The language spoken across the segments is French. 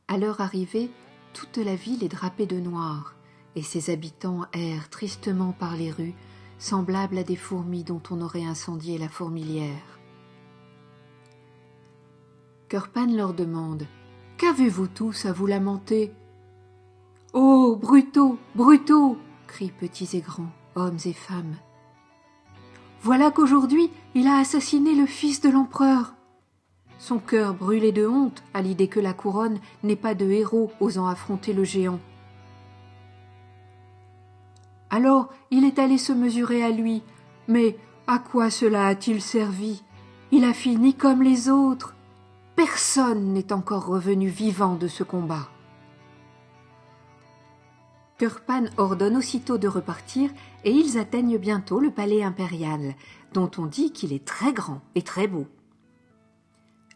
À leur arrivée, toute la ville est drapée de noir, et ses habitants errent tristement par les rues, semblables à des fourmis dont on aurait incendié la fourmilière. Cœur-Pan leur demande « Qu'avez-vous tous à vous lamenter ?»« Oh, Bruto, Bruto !» crient petits et grands, hommes et femmes. « Voilà qu'aujourd'hui il a assassiné le fils de l'empereur. » Son cœur brûlait de honte à l'idée que la couronne n'ait pas de héros osant affronter le géant. Alors il est allé se mesurer à lui, mais à quoi cela a-t-il servi? Il a fini comme les autres. Personne n'est encore revenu vivant de ce combat. Cœur-Pan ordonne aussitôt de repartir et ils atteignent bientôt le palais impérial, dont on dit qu'il est très grand et très beau.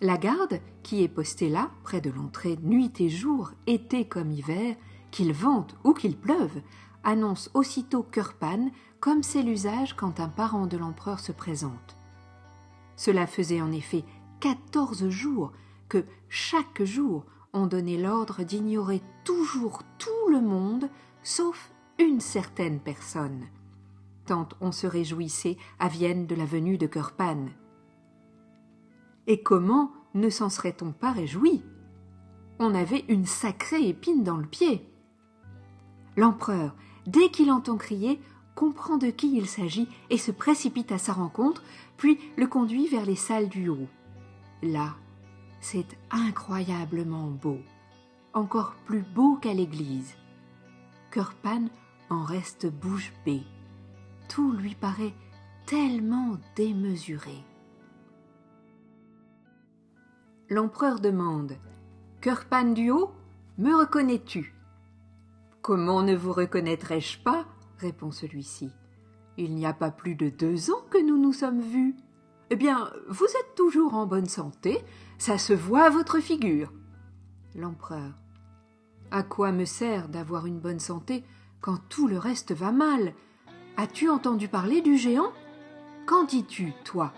La garde, qui est postée là, près de l'entrée, nuit et jour, été comme hiver, qu'il vente ou qu'il pleuve, annonce aussitôt Cœur-Pan, comme c'est l'usage quand un parent de l'empereur se présente. Cela faisait en effet 14 jours que, chaque jour, on donnait l'ordre d'ignorer toujours tout le monde, sauf une certaine personne. Tant on se réjouissait à Vienne de la venue de Cœur-Pan. Et comment ne s'en serait-on pas réjoui? On avait une sacrée épine dans le pied. L'empereur, dès qu'il entend crier, comprend de qui il s'agit et se précipite à sa rencontre, puis le conduit vers les salles du haut. Là, c'est incroyablement beau, encore plus beau qu'à l'église. Cœur-Pan en reste bouche bée. Tout lui paraît tellement démesuré. L'empereur demande « Cœur-Pan du haut, me reconnais-tu » ?« Comment ne vous reconnaîtrais-je pas ?» répond celui-ci. « Il n'y a pas plus de 2 ans que nous nous sommes vus. Eh bien, vous êtes toujours en bonne santé, ça se voit à votre figure. » L'empereur. « À quoi me sert d'avoir une bonne santé quand tout le reste va mal? As-tu entendu parler du géant? Qu'en dis-tu, toi ?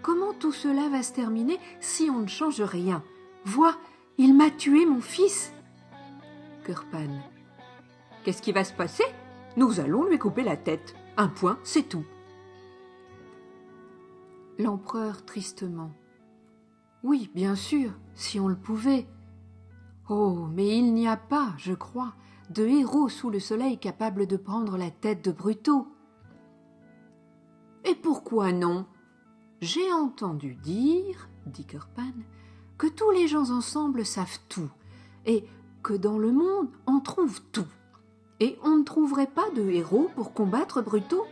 Comment tout cela va se terminer si on ne change rien? Vois, il m'a tué mon fils. » Cœur-Pan. « Qu'est-ce qui va se passer? Nous allons lui couper la tête. Un point, c'est tout. » L'empereur tristement. « Oui, bien sûr, si on le pouvait. Oh, mais il n'y a pas, je crois, de héros sous le soleil capable de prendre la tête de Bruto. »« Et pourquoi non? J'ai entendu dire, dit Cœur-Pan, que tous les gens ensemble savent tout, et que dans le monde on trouve tout, et on ne trouverait pas de héros pour combattre Bruto.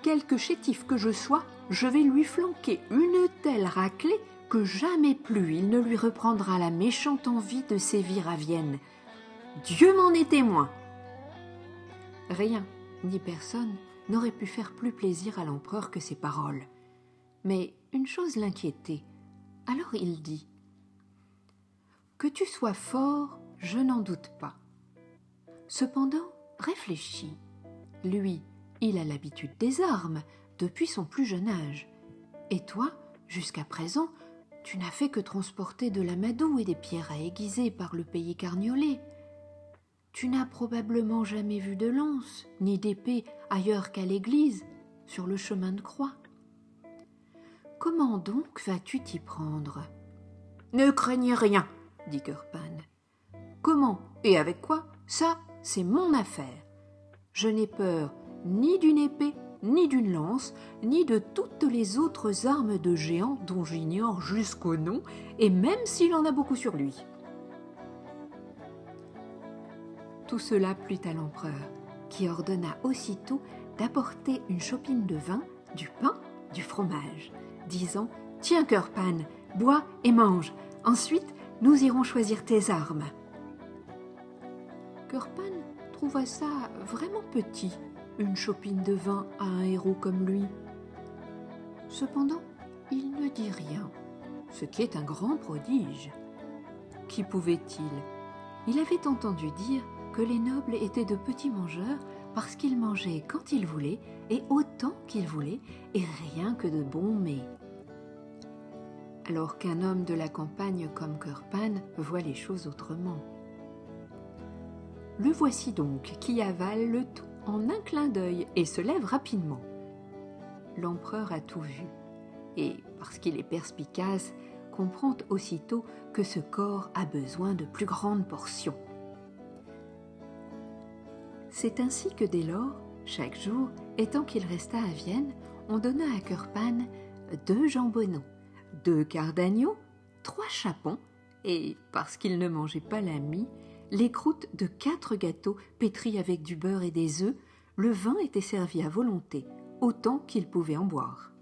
Quelque chétif que je sois, je vais lui flanquer une telle raclée que jamais plus il ne lui reprendra la méchante envie de sévir à Vienne. Dieu m'en est témoin. » Rien, ni personne, n'aurait pu faire plus plaisir à l'empereur que ces paroles. Mais une chose l'inquiétait. Alors il dit « Que tu sois fort, je n'en doute pas. Cependant, réfléchis. Lui, il a l'habitude des armes depuis son plus jeune âge. Et toi, jusqu'à présent, tu n'as fait que transporter de l'amadou et des pierres à aiguiser par le pays Carniolet. Tu n'as probablement jamais vu de lance, ni d'épée ailleurs qu'à l'église, sur le chemin de croix. Comment donc vas-tu t'y prendre? » « Ne craignez rien, dit Cœur-Pan. Comment et avec quoi, ça, c'est mon affaire. Je n'ai peur ni d'une épée, ni d'une lance, ni de toutes les autres armes de géant dont j'ignore jusqu'au nom, et même s'il en a beaucoup sur lui. » Tout cela plut à l'empereur, qui ordonna aussitôt d'apporter une chopine de vin, du pain, du fromage, disant « Tiens, Cœur-Pan, bois et mange. Ensuite, nous irons choisir tes armes. » Cœur-Pan trouva ça vraiment petit, une chopine de vin à un héros comme lui. Cependant, il ne dit rien, ce qui est un grand prodige. Qu'y pouvait-il? Il avait entendu dire que les nobles étaient de petits mangeurs parce qu'ils mangeaient quand ils voulaient et autant qu'ils voulaient et rien que de bons mets. alors qu'un homme de la campagne comme Cœur-Pan voit les choses autrement. Le voici donc qui avale le tout en un clin d'œil et se lève rapidement. L'empereur a tout vu, et parce qu'il est perspicace, comprend aussitôt que ce corps a besoin de plus grandes portions. C'est ainsi que dès lors, chaque jour, et tant qu'il resta à Vienne, on donna à Cœur-Pan 2 jambonneaux, 2 quarts d'agneau, 3 chapons, et, parce qu'il ne mangeait pas la mie, les croûtes de 4 gâteaux pétris avec du beurre et des œufs. Le vin était servi à volonté, autant qu'il pouvait en boire.